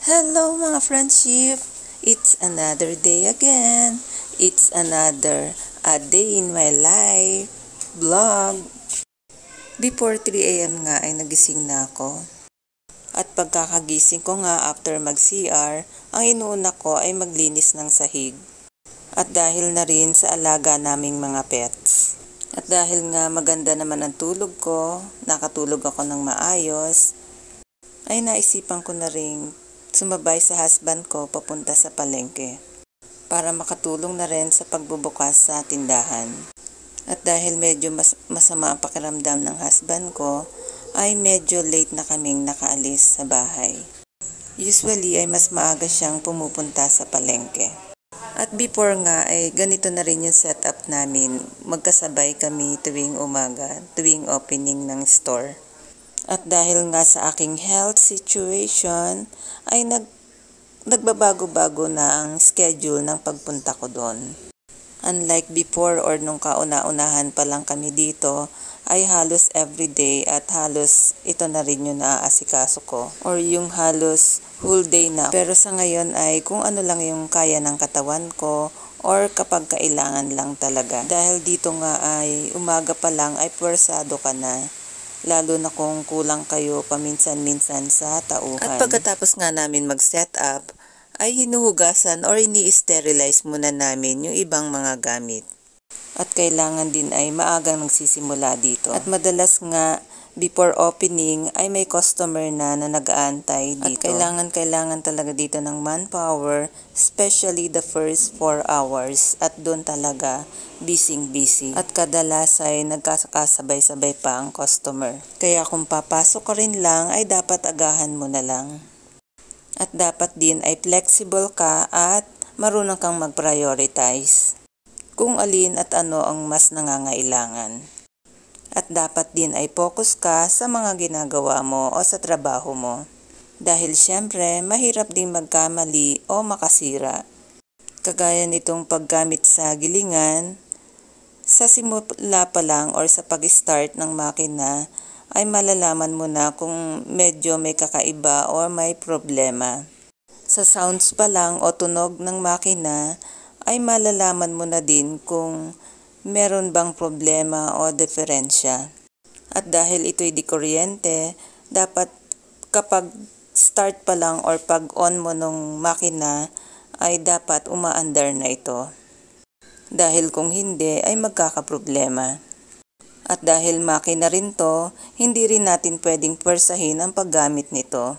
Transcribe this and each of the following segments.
Hello mga friendship! It's another day again. It's another a day in my life vlog. Before 3 a.m. nga ay nagising na ako. At pagkakagising ko nga after mag-CR, ang inuuna ko ay maglinis ng sahig. At dahil na rin sa alaga naming mga pets. At dahil nga maganda naman ang tulog ko, nakatulog ako ng maayos, ay naisipan ko na rin sumabay sa husband ko papunta sa palengke para makatulong na rin sa pagbubukas sa tindahan. At dahil medyo masama ang pakiramdam ng husband ko, ay medyo late na kaming nakaalis sa bahay. Usually ay mas maaga siyang pumupunta sa palengke. At before nga ay ganito na rin yung setup namin. Magkasabay kami tuwing umaga, tuwing opening ng store. At dahil nga sa aking health situation, ay nagbabago-bago na ang schedule ng pagpunta ko doon. Unlike before or nung kauna-unahan pa lang kami dito, ay halos everyday at halos ito na rin yung naaasikaso ko. Or yung halos whole day na. Pero sa ngayon ay kung ano lang yung kaya ng katawan ko or kapag kailangan lang talaga. Dahil dito nga ay umaga pa lang ay puwersado ka na. Lalo na kung kulang kayo paminsan-minsan sa tauhan. At pagkatapos nga namin mag-set up, ay hinuhugasan or ini-sterilize muna namin yung ibang mga gamit. At kailangan din ay maagang nagsisimula dito. At madalas nga, before opening, ay may customer na nag-aantay dito. At kailangan talaga dito ng manpower, especially the first 4 hours. At doon talaga, busy. At kadalas ay nagkakasabay-sabay pa ang customer. Kaya kung papasok ka rin lang, ay dapat agahan mo na lang. At dapat din ay flexible ka at marunong kang mag-prioritize kung alin at ano ang mas nangangailangan. At dapat din ay focus ka sa mga ginagawa mo o sa trabaho mo. Dahil syempre, mahirap din magkamali o makasira. Kagaya nitong paggamit sa gilingan, sa simula pa lang or sa pag-start ng makina, ay malalaman mo na kung medyo may kakaiba o may problema. Sa sounds pa lang o tunog ng makina, ay malalaman mo na din kung meron bang problema o diferensya. At dahil ito'y di kuryente, dapat kapag start pa lang or pag on mo ng makina, ay dapat umaandar na ito. Dahil kung hindi, ay magkakaproblema. At dahil makina rin to, hindi rin natin pwedeng pwersahin ang paggamit nito.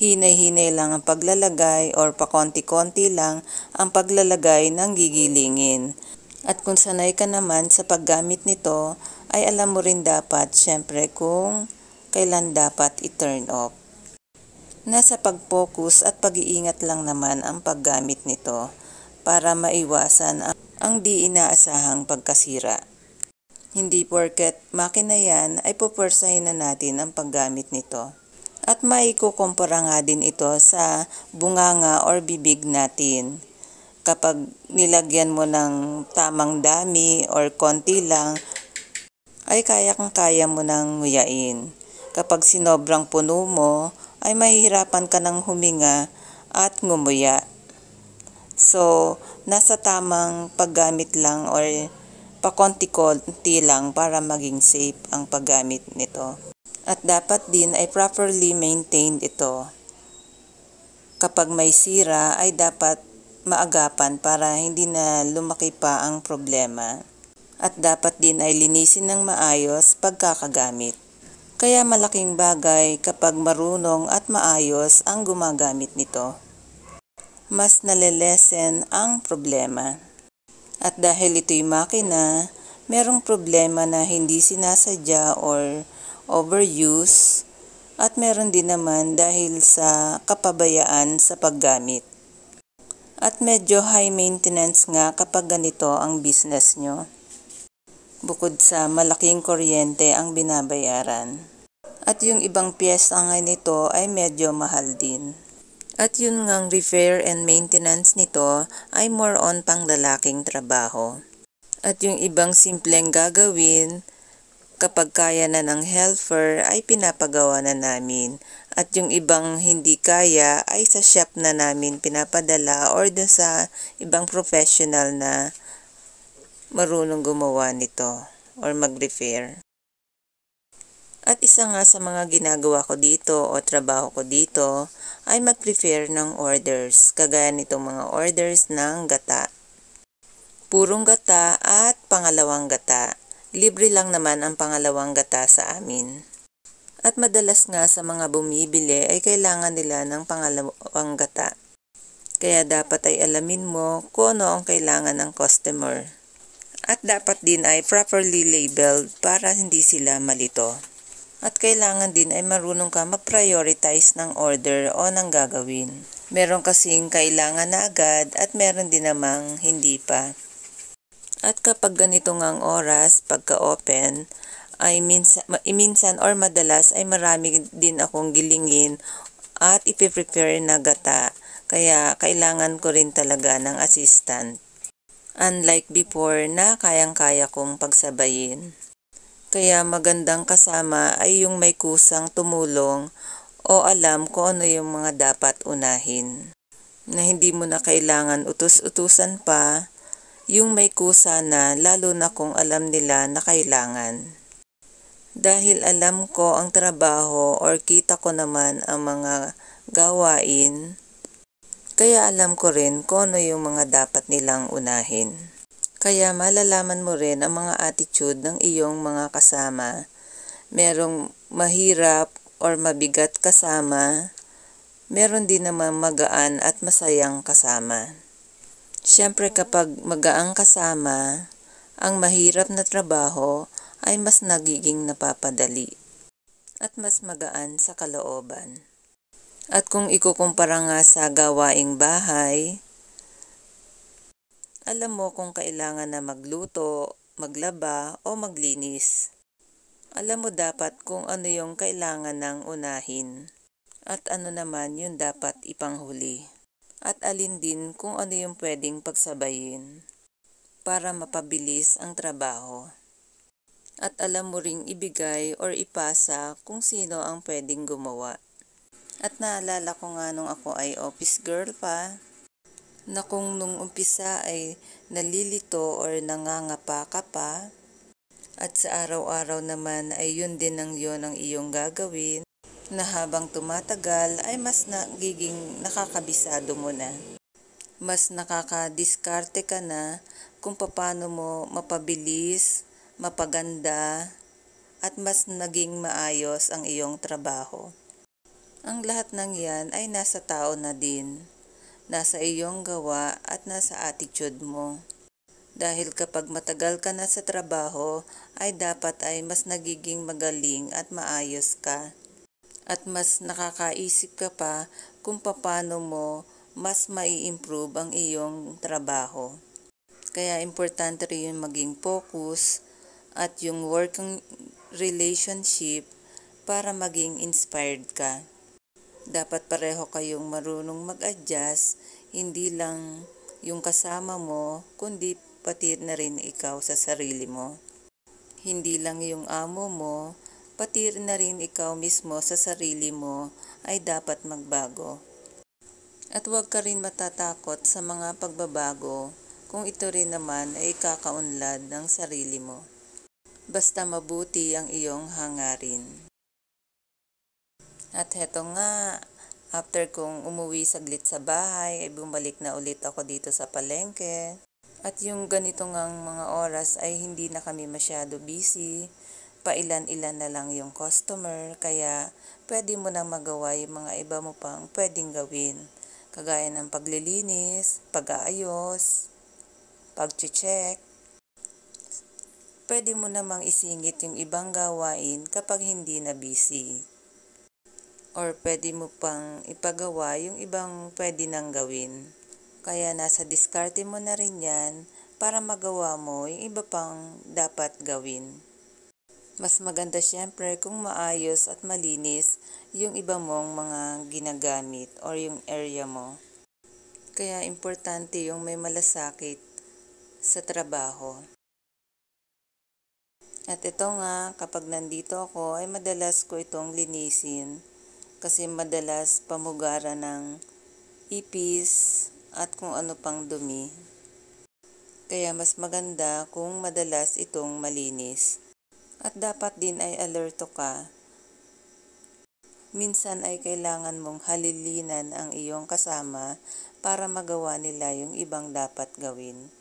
Hinay-hinay lang ang paglalagay or pakonti-konti lang ang paglalagay ng gigilingin. At kung sanay ka naman sa paggamit nito, ay alam mo rin dapat syempre kung kailan dapat i-turn off. Nasa pag-focus at pag-iingat lang naman ang paggamit nito para maiwasan ang di inaasahang pagkasira. Hindi porket makina yan ay pupwersahin na natin ang paggamit nito. At maikukumpara nga din ito sa bunganga or bibig natin. Kapag nilagyan mo ng tamang dami or konti lang, ay kaya mo nang nguyain. Kapag sinobrang puno mo, ay mahihirapan ka ng huminga at ngumuya. So, nasa tamang paggamit lang or pakonti-konti lang para maging safe ang paggamit nito. At dapat din ay properly maintained ito. Kapag may sira ay dapat maagapan para hindi na lumaki pa ang problema. At dapat din ay linisin ng maayos pagkakagamit. Kaya malaking bagay kapag marunong at maayos ang gumagamit nito. Mas nalelesen ang problema. At dahil ito'y makina, merong problema na hindi sinasadya or overuse at meron din naman dahil sa kapabayaan sa paggamit. At medyo high maintenance nga kapag ganito ang business nyo. Bukod sa malaking kuryente ang binabayaran. At yung ibang piyesa nga nito ay medyo mahal din. At yun ngang repair and maintenance nito ay more on pang lalaking trabaho. At yung ibang simpleng gagawin, kapag kaya na ng helper ay pinapagawa na namin. At yung ibang hindi kaya ay sa shop na namin pinapadala or dun sa ibang professional na marunong gumawa nito or mag-repair. At isa nga sa mga ginagawa ko dito o trabaho ko dito ay mag-prepare ng orders, kagaya nitong mga orders ng gata. Purong gata at pangalawang gata. Libre lang naman ang pangalawang gata sa amin. At madalas nga sa mga bumibili ay kailangan nila ng pangalawang gata. Kaya dapat ay alamin mo kung ano ang kailangan ng customer. At dapat din ay properly labeled para hindi sila malito. At kailangan din ay marunong ka mag-prioritize ng order o ng gagawin. Meron kasing kailangan na agad at meron din namang hindi pa. At kapag ganito ngang oras, pagka-open, ay minsan or madalas ay marami din akong gilingin at ipiprepare na gata. Kaya kailangan ko rin talaga ng assistant. Unlike before na kayang-kaya kong pagsabayin. Kaya magandang kasama ay yung may kusang tumulong o alam kung ano yung mga dapat unahin. Na hindi mo na kailangan utus-utusan pa, yung may kusa na lalo na kung alam nila na kailangan. Dahil alam ko ang trabaho or kita ko naman ang mga gawain, kaya alam ko rin kung ano yung mga dapat nilang unahin. Kaya malalaman mo rin ang mga attitude ng iyong mga kasama. Merong mahirap or mabigat kasama, meron din naman magaan at masayang kasama. Siyempre kapag magaang kasama, ang mahirap na trabaho ay mas nagiging napapadali at mas magaan sa kalooban. At kung ikukumpara nga sa gawaing bahay, alam mo kung kailangan na magluto, maglaba o maglinis. Alam mo dapat kung ano yung kailangan ng unahin at ano naman yung dapat ipanghuli. At alin din kung ano yung pwedeng pagsabayin para mapabilis ang trabaho. At alam mo ring ibigay or ipasa kung sino ang pwedeng gumawa. At naalala ko nga nung ako ay office girl pa, na kung nung umpisa ay nalilito or nangangapa ka pa, at sa araw-araw naman ay yun din ang iyong gagawin, na habang tumatagal ay mas nagiging nakakabisado mo na. Mas nakakadiskarte ka na kung paano mo mapabilis, mapaganda, at mas naging maayos ang iyong trabaho. Ang lahat ng yan ay nasa tao na din, nasa iyong gawa at nasa attitude mo. Dahil kapag matagal ka na sa trabaho, ay dapat ay mas nagiging magaling at maayos ka. At mas nakakaisip ka pa kung paano mo mas mai-improve ang iyong trabaho. Kaya importante rin yung maging focus at yung working relationship para maging inspired ka. Dapat pareho kayong marunong mag-adjust, hindi lang yung kasama mo, kundi pati na rin ikaw sa sarili mo. Hindi lang yung amo mo, pati na rin ikaw mismo sa sarili mo ay dapat magbago. At huwag ka rin matatakot sa mga pagbabago kung ito rin naman ay kakaunlad ng sarili mo. Basta mabuti ang iyong hangarin. At heto nga, after kong umuwi saglit sa bahay, ay bumalik na ulit ako dito sa palengke. At yung ganito ngang mga oras ay hindi na kami masyado busy. Pailan-ilan na lang yung customer, kaya pwede mo nang magawa yung mga iba mo pang pwedeng gawin. Kagaya ng paglilinis, pag-aayos, pag-check. Pwede mo namang isingit yung ibang gawain kapag hindi na busy. Or pwede mo pang ipagawa yung ibang pwede nang gawin. Kaya nasa diskarte mo na rin yan para magawa mo yung iba pang dapat gawin. Mas maganda syempre kung maayos at malinis yung iba mong mga ginagamit or yung area mo. Kaya importante yung may malasakit sa trabaho. At ito nga, kapag nandito ako ay madalas ko itong linisin kasi madalas pamugaran ng ipis at kung ano pang dumi. Kaya mas maganda kung madalas itong malinis. At dapat din ay alerto ka. Minsan ay kailangan mong halilinan ang iyong kasama para magawa nila yung ibang dapat gawin.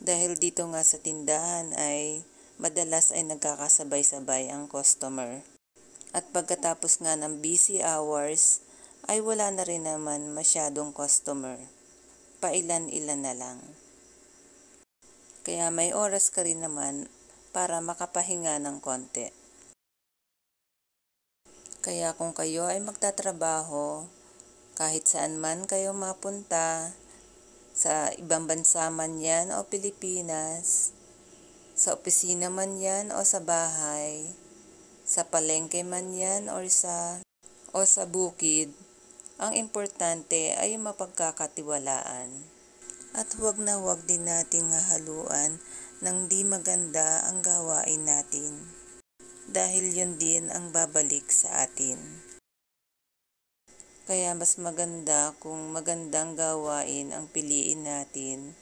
Dahil dito nga sa tindahan ay madalas ay nagkakasabay-sabay ang customer. At pagkatapos nga ng busy hours ay wala na rin naman masyadong customer. Pailan-ilan na lang. Kaya may oras ka rin naman para makapahinga ng konti. Kaya kung kayo ay magtatrabaho, kahit saan man kayo mapunta, sa ibang bansa man yan o Pilipinas, sa opisina man yan o sa bahay, sa palengke man yan o sa bukid, ang importante ay mapagkakatiwalaan. At huwag na huwag din nating haluan ng di maganda ang gawain natin. Dahil yun din ang babalik sa atin. Kaya mas maganda kung magandang gawain ang piliin natin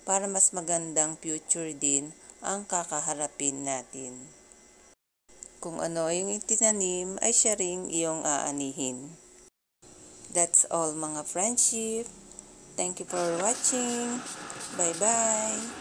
para mas magandang future din ang kakaharapin natin. Kung ano yung itinanim ay siya ring iyong aanihin. That's all mga friendship. Thank you for watching. Bye-bye.